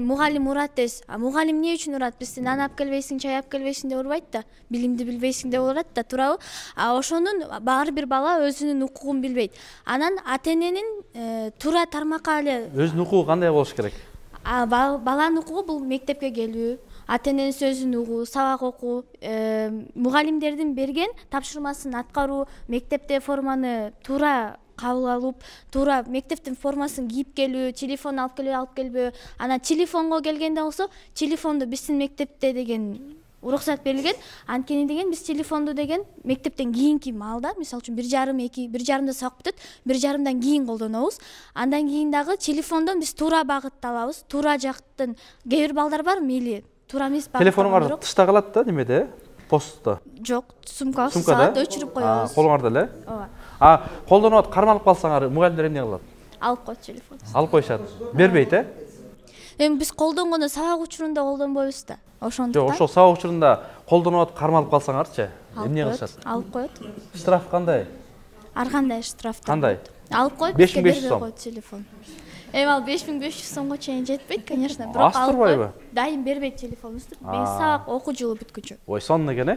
мугалим урат дейсиз. Мугалим эмне үчүн урат? Биз нан алып келбейсиң, чай алып келбейсиң деп урбайт да. Билимди билбейсиң деп урат да, туурабы? Ошонун баары бир бала өзүнүн укугун билбейт. Анан ата эненин туура тармакка эле Өзүнүн укугу кандай болуш керек? Баланын укугу бул мектепке келүү, ата эненин сөзүн угуу, сабак окуу, мугалимдердин берген тапшырмасын аткаруу, мектепте форманы туура кабыл алып, туура мектептин формасын кийип келүү, телефон алып келбей алып келбөө. Анан телефонго келгенде болсо, телефонду биздин мектепте деген уруксат берилген. Анткени деген биз телефонду деген мектептен кийинки маалда, мисалы үчүн 1,5-2, 1,5да сабак бүтөт, 1,5дан кийин колдонобуз. Андан кийин дагы телефондон биз туура багытты алабыз. Туура жактын кээ бир балдар бар, мейли туура эмес багытты. Телефонуңар тышта калат да, немеде? Постто. Жок, сумкабыз салат өчүрүп коебуз. Колуңарда эле? Ооба. Колдонуп атып кармалып калсаңар, мугалимдер эмне кылат? Алып коет телефонду. Алып коюшат. Бербейт, Эми биз колдонгондо сабак учурунда колдонбойбуз да. Ошондуктан. Жок, ошол сабак учурунда колдонуп атып кармалып калсаңарчы, эмне кылышат? Алып коет. Штраф кандай? Ар кандай штраф. Кандай? Алып коюп, 5500 сом. Телефон. Эми ал 5500 сомго чейин жетпейт, конечно, бирок алып коюп. Дайым бербейт телефонубузду. Биз сабак окуу жылы бүткүнчө. Ой, сонун экен,